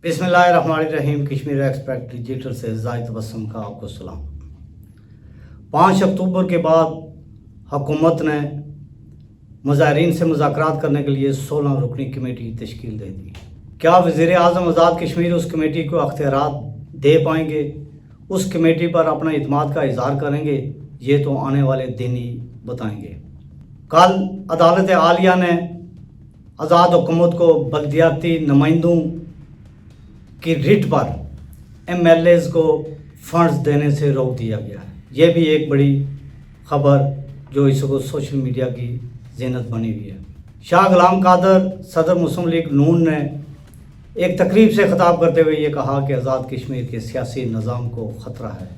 बिस्मिल्लाहिर्रहमानिर्रहीम। Kashmir express digital से ज़ाहिद तबस्सुम का आपको सलाम। 5 अक्टूबर के बाद हुकूमत ने मुज़ाहिरीन से मुज़ाकरात करने के लिए 16 रुकनी कमेटी तश्कील दे दी। क्या वज़ीर आज़म आज़ाद कश्मीर उस कमेटी को अख्तियारात दे पाएंगे, उस कमेटी पर अपना इत्मीनान का इजहार करेंगे? ये तो आने वाले दिन ही बताएंगे। कल अदालत आलिया ने आज़ाद हुकूमत को बल्दियाती नुमाइंदों की रिट पर MLAs को फंड्स देने से रोक दिया गया है। ये भी एक बड़ी खबर जो इस वक्त सोशल मीडिया की ज़ीनत बनी हुई है। शाह गुलाम कादर सदर मुस्लिम लीग नून ने एक तकरीब से खिताब करते हुए ये कहा कि आज़ाद कश्मीर के सियासी निज़ाम को ख़तरा है।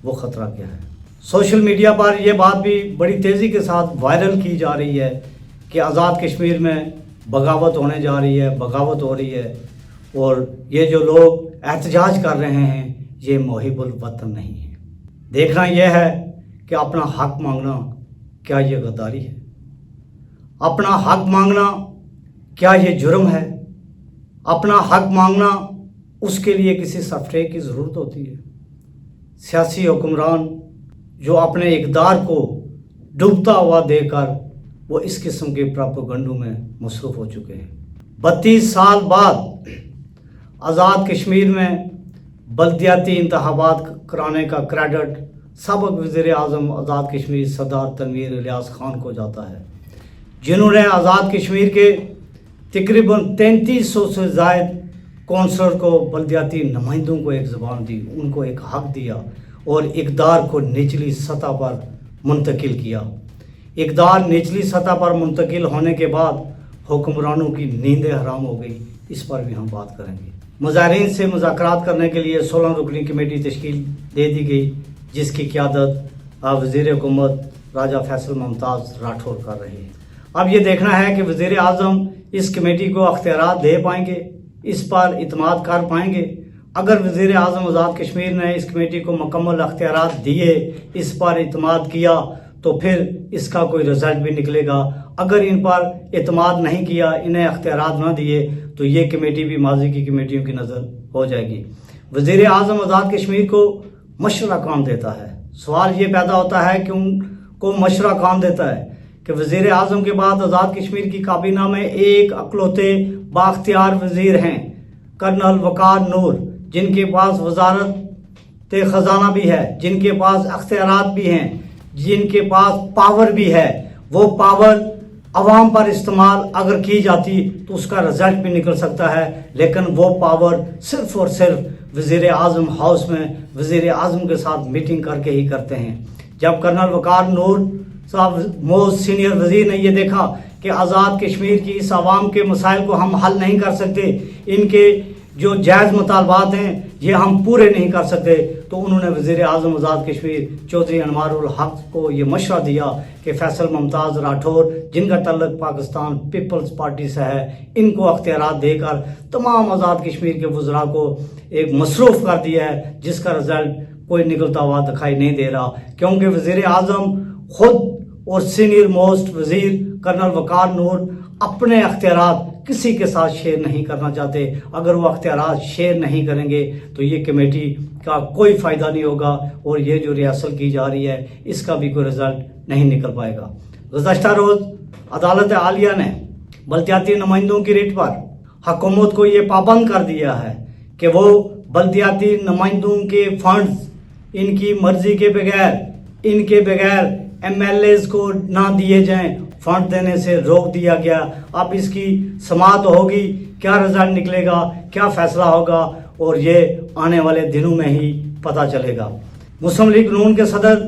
वो ख़तरा क्या है? सोशल मीडिया पर यह बात भी बड़ी तेज़ी के साथ वायरल की जा रही है कि आज़ाद कश्मीर में बगावत होने जा रही है, बगावत हो रही है, और ये जो लोग एहतजाज कर रहे हैं ये मुहिब्बुल वतन नहीं है। देखना यह है कि अपना हक मांगना क्या ये गद्दारी है? अपना हक मांगना क्या ये जुर्म है? अपना हक मांगना उसके लिए किसी सॉफ्टवेयर की ज़रूरत होती है? सियासी हुक्मरान जो अपने इक़्तिदार को डूबता हुआ देकर वो इस किस्म के प्रोपेगेंडा में मसरूफ़ हो चुके हैं। 32 साल बाद आज़ाद कश्मीर में बल्दियाती इंतखाबात कराने का क्रेडिट सबक वज़ीर आज़म आज़ाद कश्मीर सरदार तनवीर इलियास खान को जाता है, जिन्होंने आज़ाद कश्मीर के तकरीबन 3300 से ज़ायद कौंसलर को बल्दियाती नुमाइंदों को एक ज़बान दी, उनको एक हक़ दिया और इक़्तिदार को निचली सतह पर मुंतकिल किया। इक़्तिदार निचली सतह पर मुंतकिल होने के बाद हुक्मरानों की नींदें हराम हो गई। इस पर भी हम बात करेंगे। मुज़ाहिरीन से मुज़ाकरात करने के लिए 16 रुकनी कमेटी तश्कील दे दी गई, जिसकी क़यादत वज़ीर हुकूमत राजा फैसल मुमताज़ राठौर कर रहे हैं। अब ये देखना है कि वज़ीर आज़म इस कमेटी को अख्तियारात दे पाएंगे, इस पर इत्मीनान कर पाएंगे। अगर वज़ीर आज़म आज़ाद कश्मीर ने इस कमेटी को मुकम्मल अख्तियारात दिए, इस पर इत्मीनान किया, तो फिर इसका कोई रिजल्ट भी निकलेगा। अगर इन पर इत्मीनान नहीं किया, इन्हें अख्तियारात न दिए, तो ये कमेटी भी माजी की कमेटियों की नज़र हो जाएगी। वज़ीर आज़म आज़ाद कश्मीर को मशवरा कौन देता है? सवाल ये पैदा होता है कि उनको मशवरा कौन देता है कि वज़ीर आज़म के बाद आज़ाद कश्मीर की काबीना में एक अकलौते बाख्तियार वज़ीर हैं, कर्नल वकार नूर, जिनके पास वजारत ख़जाना भी है, जिनके पास अख्तियारात भी हैं, जिनके पास पावर भी है। वो पावर अवाम पर इस्तेमाल अगर की जाती तो उसका रिजल्ट भी निकल सकता है, लेकिन वो पावर सिर्फ और सिर्फ वज़ीर आज़म हाउस में वज़ीर आज़म के साथ मीटिंग करके ही करते हैं। जब कर्नल वकार नूर साहब मोस्ट सीनियर वज़ीर ने ये देखा कि आज़ाद कश्मीर की इस आवाम के मसाइल को हम हल नहीं कर सकते, इनके जो जायज़ मुतालबात हैं ये हम पूरे नहीं कर सकते, तो उन्होंने वज़ीर आज़म आज़ाद कश्मीर चौधरी अनवारुल हक को ये मशवरा दिया कि फैसल मुमताज़ राठौर, जिनका तल्लुक़ पाकिस्तान पीपल्स पार्टी से है, इनको अख्तियारात देकर तमाम आज़ाद कश्मीर के वज़रा को एक मसरूफ़ कर दिया है, जिसका रिज़ल्ट कोई निकलता हुआ दिखाई नहीं दे रहा। क्योंकि वज़ीर आज़म खुद और सीनियर मोस्ट वज़ीर कर्नल वकार नूर अपने अख्तियारात किसी के साथ शेयर नहीं करना चाहते। अगर वो अख्तियारात शेयर नहीं करेंगे तो ये कमेटी का कोई फ़ायदा नहीं होगा, और ये जो रिहर्सल की जा रही है इसका भी कोई रिज़ल्ट नहीं निकल पाएगा। गुज़श्ता रोज़ अदालत आलिया ने बल्दियाती नुमाइंदों की रिट पर हुकूमत को ये पाबंद कर दिया है कि वो बल्दियाती नुमाइंदों के फंड्स इनकी मर्जी के बगैर, इनके बगैर MLAs को ना दिए जाएं। फंड देने से रोक दिया गया। अब इसकी समाअत होगी, क्या रिजल्ट निकलेगा, क्या फैसला होगा, और ये आने वाले दिनों में ही पता चलेगा। मुस्लिम लीग नून के सदर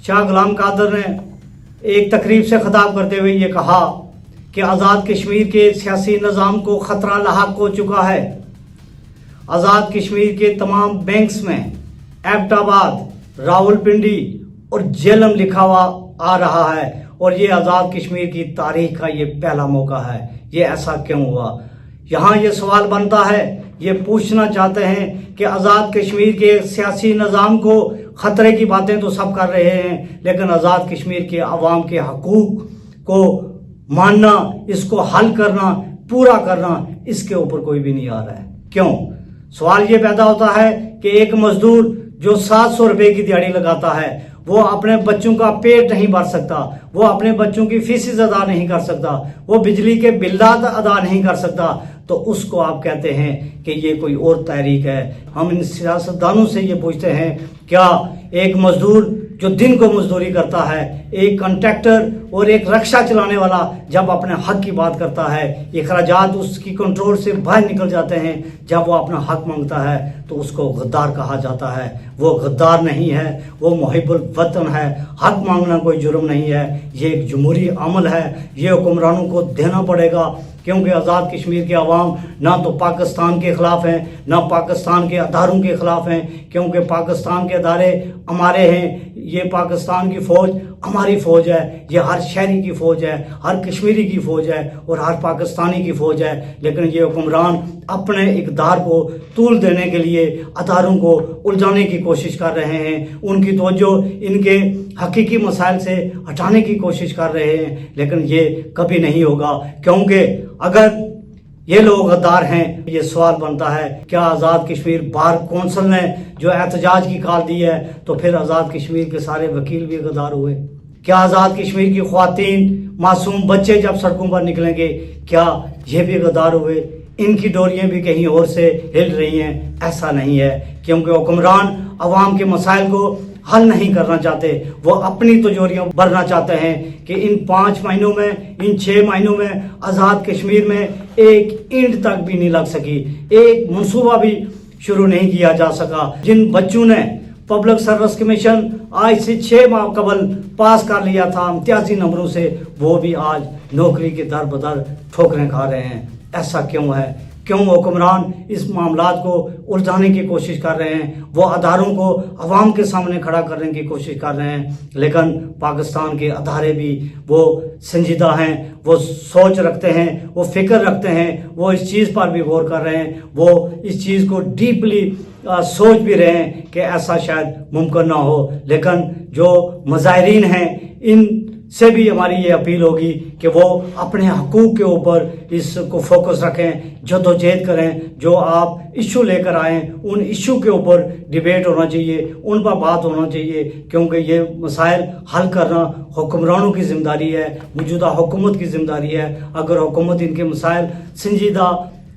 शाह गुलाम कादर ने एक तकरीब से खिताब करते हुए ये कहा कि आज़ाद कश्मीर के सियासी निज़ाम को ख़तरा लाहक हो चुका है। आज़ाद कश्मीर के तमाम बैंक्स में एबटाबाद, रावलपिंडी और जेलम लिखा हुआ आ रहा है, और ये आज़ाद कश्मीर की तारीख का ये पहला मौका है। ये ऐसा क्यों हुआ? यहाँ ये सवाल बनता है, ये पूछना चाहते हैं कि आज़ाद कश्मीर के सियासी निज़ाम को ख़तरे की बातें तो सब कर रहे हैं, लेकिन आज़ाद कश्मीर के अवाम के हकूक़ को मानना, इसको हल करना, पूरा करना, इसके ऊपर कोई भी नहीं आ रहा है। क्यों? सवाल ये पैदा होता है कि एक मजदूर जो 700 रुपए की दिहाड़ी लगाता है वो अपने बच्चों का पेट नहीं भर सकता, वो अपने बच्चों की फीसिस अदा नहीं कर सकता, वो बिजली के बिल्लात अदा नहीं कर सकता, तो उसको आप कहते हैं कि ये कोई और तहरीक है। हम इन सियासतदानों से ये पूछते हैं, क्या एक मजदूर जो दिन को मजदूरी करता है, एक कंट्रैक्टर और एक रक्षा चलाने वाला जब अपने हक की बात करता है, अखराजात उसकी कंट्रोल से बाहर निकल जाते हैं, जब वो अपना हक मांगता है तो उसको गद्दार कहा जाता है। वो गद्दार नहीं है, वो मुहिब्बुल वतन है। हक मांगना कोई जुर्म नहीं है, ये एक जमहूरी अमल है, ये हुक्मरानों को देना पड़ेगा, क्योंकि आज़ाद कश्मीर के अवाम ना तो पाकिस्तान के ख़िलाफ़ हैं, ना पाकिस्तान के अदारों के ख़िलाफ़ हैं, क्योंकि पाकिस्तान के अदारे हमारे हैं, ये पाकिस्तान की फ़ौज हमारी फ़ौज है, ये हर शहरी की फ़ौज है, हर कश्मीरी की फ़ौज है और हर पाकिस्तानी की फ़ौज है। लेकिन ये हुक्मरान अपने इक़्तिदार को तूल देने के लिए अदारों को उलझाने की कोशिश कर रहे हैं, उनकी तवज्जो इनके हकीकी मसाइल से हटाने की कोशिश कर रहे हैं, लेकिन ये कभी नहीं होगा, क्योंकि अगर ये लोग गद्दार हैं, ये सवाल बनता है क्या आज़ाद कश्मीर बार कौंसिल ने जो एहतजाज की कॉल दी है तो फिर आज़ाद कश्मीर के सारे वकील भी गद्दार हुए? क्या आज़ाद कश्मीर की ख्वातीन मासूम बच्चे जब सड़कों पर निकलेंगे क्या ये भी गद्दार हुए? इनकी डोरियां भी कहीं और से हिल रही हैं? ऐसा नहीं है, क्योंकि हुक्मरान अवाम के मसाइल को हल नहीं करना चाहते, वो अपनी तिजोरियां भरना चाहते हैं कि इन 5 महीनों में, इन 6 महीनों में आज़ाद कश्मीर में एक ईंट तक भी नहीं लग सकी, एक मंसूबा भी शुरू नहीं किया जा सका। जिन बच्चों ने पब्लिक सर्विस कमीशन आज से 6 माह कबल पास कर लिया था इम्तियाजी नंबरों से, वो भी आज नौकरी के दर बदर ठोकरें खा रहे हैं। ऐसा क्यों है? क्यों हुक्मरान इस मामलात को उलझाने की कोशिश कर रहे हैं? वो अदारों को अवाम के सामने खड़ा करने की कोशिश कर रहे हैं, लेकिन पाकिस्तान के अदारे भी वो संजीदा हैं, वो सोच रखते हैं, वो फिक्र रखते हैं, वो इस चीज़ पर भी गौर कर रहे हैं, वो इस चीज़ को डीपली सोच भी रहे हैं कि ऐसा शायद मुमकिन ना हो। लेकिन जो मुजाहिरीन हैं इन से भी हमारी ये अपील होगी कि वो अपने हकूक़ के ऊपर इसको फोकस रखें, जद्दोजहद करें, जो आप इशू लेकर आएँ उन इशू के ऊपर डिबेट होना चाहिए, उन पर बात होना चाहिए, क्योंकि ये मसाइल हल करना हुक्मरानों की ज़िम्मेदारी है, मौजूदा हुकूमत की ज़िम्मेदारी है। अगर हुकूमत इनके मसाइल संजीदा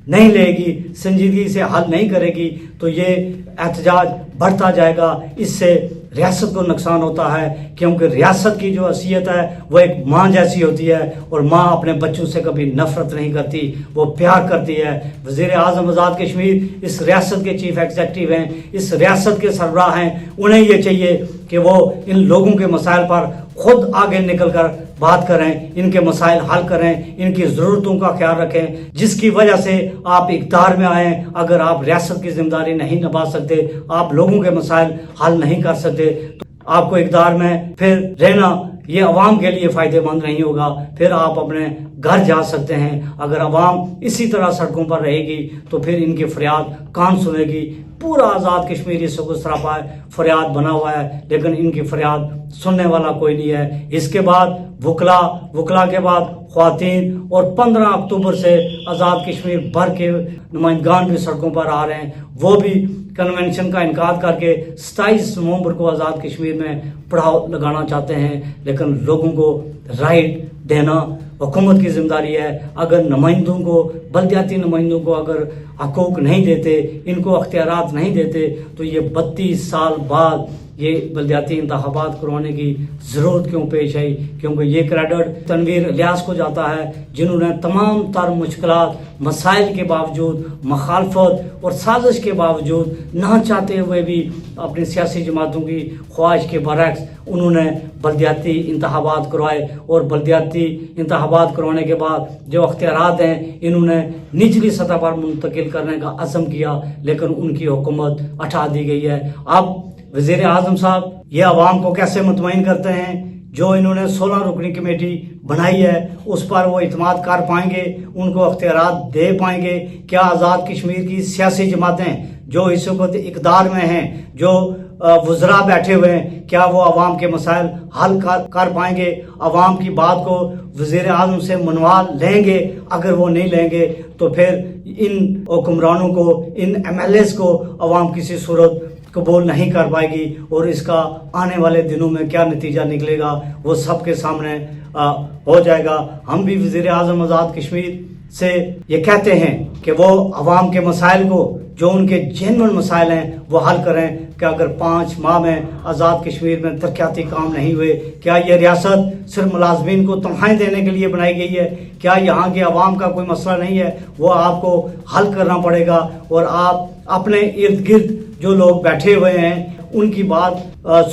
नहीं लेगी, संजीदगी से हल नहीं करेगी तो ये एहतजाज बढ़ता जाएगा। इससे रियासत को नुकसान होता है, क्योंकि रियासत की जो हैसियत है वो एक माँ जैसी होती है, और माँ अपने बच्चों से कभी नफरत नहीं करती, वो प्यार करती है। वज़ीर आज़म आज़ाद कश्मीर इस रियासत के चीफ एग्जीक्यूटिव हैं, इस रियासत के सरबराह हैं, उन्हें ये चाहिए कि वो इन लोगों के मसाइल पर खुद आगे निकल कर बात करें, इनके मसाइल हल करें, इनकी ज़रूरतों का ख्याल रखें, जिसकी वजह से आप इक़्तिदार में आएँ। अगर आप रियासत की जिम्मेदारी नहीं निभा सकते, आप लोगों के मसाइल हल नहीं कर सकते, तो आपको इक़्तिदार में फिर रहना ये अवाम के लिए फ़ायदेमंद नहीं होगा। फिर आप अपने घर जा सकते हैं। अगर अवाम इसी तरह सड़कों पर रहेगी तो फिर इनकी फरियाद कौन सुनेगी? पूरा आज़ाद कश्मीर इस सरापा फरियाद बना हुआ है, लेकिन इनकी फरियाद सुनने वाला कोई नहीं है। इसके बाद वकला के बाद ख्वातीन, और 15 अक्टूबर से आज़ाद कश्मीर भर के नुमाइंदगान भी सड़कों पर आ रहे हैं। वो भी कन्वेंशन का इनकार करके 27 नवंबर को आज़ाद कश्मीर में पड़ाव लगाना चाहते हैं, लेकिन लोगों को राइट देना हुकूमत की जिम्मेदारी है। अगर नुमाइंदों को, बल्दियाती नुमाइंदों को अगर हकूक़ नहीं देते, इनको अख्तियारात नहीं देते, तो ये 32 साल बाद ये बल्दियाती इंतखाबात करवाने की ज़रूरत क्यों पेश आई? क्योंकि ये क्रेडिट तनवीर इलियास को जाता है, जिन्होंने तमाम तर मुश्किलात, मसाइल के बावजूद, मखालफत और साजिश के बावजूद, ना चाहते हुए भी अपनी सियासी जमातों की ख्वाहिश के बरक्स उन्होंने बल्दियाती इंतखाबात करवाए, और बल्दियाती इंतखाबात करवाने के बाद जो अख्तियारात हैं इन्होंने निचली सतह पर मुंतकिल करने का अज़म किया, लेकिन उनकी हुकूमत हटा दी गई है। अब वज़ीर आज़म साहब ये अवाम को कैसे मुतमईन करते हैं? जो इन्होंने 16 रुकनी कमेटी बनाई है उस पर वो इत्माद कर पाएंगे, उनको अख्तियारात दे पाएंगे? क्या आज़ाद कश्मीर की सियासी जमातें जो इस वक्त इक़्तिदार में हैं, जो वज़रा बैठे हुए हैं, क्या वो आवाम के मसाइल हल कर पाएंगे? आवाम की बात को वज़ीर आज़म से मनवा लेंगे? अगर वो नहीं लेंगे तो फिर इन हुक्मरानों को, इन MLAs को आवाम किसी सूरत कबूल नहीं कर पाएगी, और इसका आने वाले दिनों में क्या नतीजा निकलेगा वो सबके सामने हो जाएगा। हम भी वज़ीर आज़म आज़ाद कश्मीर से ये कहते हैं कि वो आवाम के मसाइल को, जो उनके जेन्युइन मसाइल हैं, वो हल करें। कि अगर 5 माह में आज़ाद कश्मीर में तरक्याती काम नहीं हुए, क्या ये रियासत सिर्फ मुलाजमीन को तनख्वाहें देने के लिए बनाई गई है? क्या यहाँ के आवाम का कोई मसला नहीं है? वो आपको हल करना पड़ेगा। और आप अपने इर्द गिर्द जो लोग बैठे हुए हैं उनकी बात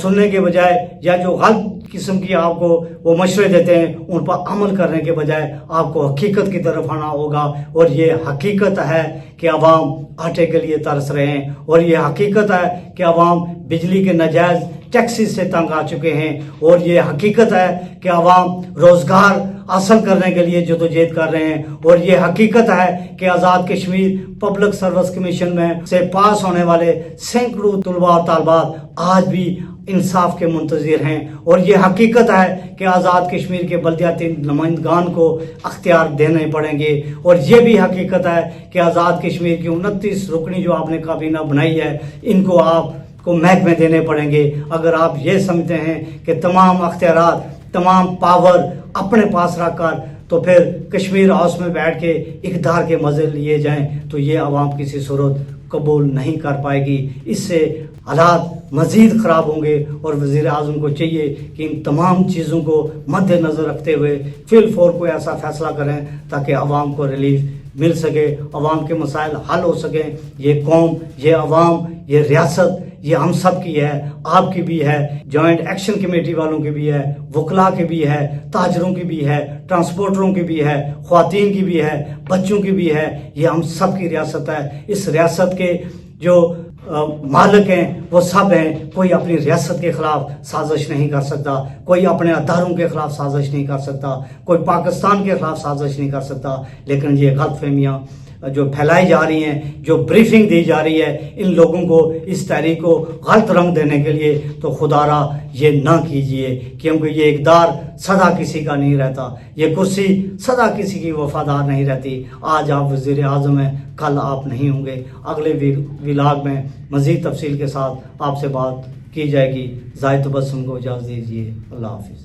सुनने के बजाय, या जो गलत किस्म की आपको वो मशवरे देते हैं, उन पर अमल करने के बजाय आपको हकीकत की तरफ आना होगा। और ये हकीकत है कि आवाम आटे के लिए तरस रहे हैं, और ये हकीकत है कि आवाम बिजली के नाजायज़ टैक्सेस से तंग आ चुके हैं, और ये हकीकत है कि आवाम रोज़गार हासिल करने के लिए जदोजहद कर रहे हैं, और ये हकीकत है कि Azad Kashmir public service commission में से पास होने वाले सैकड़ों तलबा और तालबात आज भी इंसाफ के मुंतज़िर हैं। और ये हकीकत है कि आज़ाद कश्मीर के बल्दियाती नुमाइंदगान को अख्तियार देने पड़ेंगे। और ये भी हकीकत है कि आज़ाद कश्मीर की 29 रुकनी जो आपने काबीना बनाई है, इनको आपको महकमे देने पड़ेंगे। अगर आप ये समझते हैं कि तमाम अख्तियारात, तमाम पावर अपने पास रख कर तो फिर कश्मीर हाउस में बैठ के इक़्तिदार के मज़े लिए जाएं, तो ये आवाम किसी सूरत कबूल नहीं कर पाएगी। इससे हालात मज़ीद ख़राब होंगे। और वज़ीर आज़म को चाहिए कि इन तमाम चीज़ों को मद्देनज़र रखते हुए फिल फौर कोई ऐसा फ़ैसला करें ताकि आवाम को रिलीफ मिल सके, आवाम के मसाइल हल हो सकें। ये कौम, ये आवाम, ये रियासत, ये हम सब की है, आपकी भी है, जॉइंट एक्शन कमेटी वालों की भी है, वकला की भी है, ताजरों की भी है, ट्रांसपोर्टरों की भी है, ख्वातीन की भी है, बच्चों की भी है। ये हम सब की रियासत है। इस रियासत के जो मालिक हैं वो सब हैं। कोई अपनी रियासत के खिलाफ साजिश नहीं कर सकता, कोई अपने अदारों के खिलाफ साजिश नहीं कर सकता, कोई पाकिस्तान के खिलाफ साजिश नहीं कर सकता। लेकिन ये गलत फहमियाँ जो फैलाई जा रही हैं, जो ब्रीफिंग दी जा रही है इन लोगों को, इस तहरीक को गलत रंग देने के लिए, तो खुदारा ये ना कीजिए, क्योंकि ये इक़्तिदार सदा किसी का नहीं रहता, ये कुर्सी सदा किसी की वफादार नहीं रहती। आज आप वज़ीर आज़म हैं, कल आप नहीं होंगे। अगले व्लॉग में मज़ीद तफसील के साथ आपसे बात की जाएगी। ज़ाहिद तबस्सुम को इजाज़त दीजिए। अल्लाह हाफ़िज़।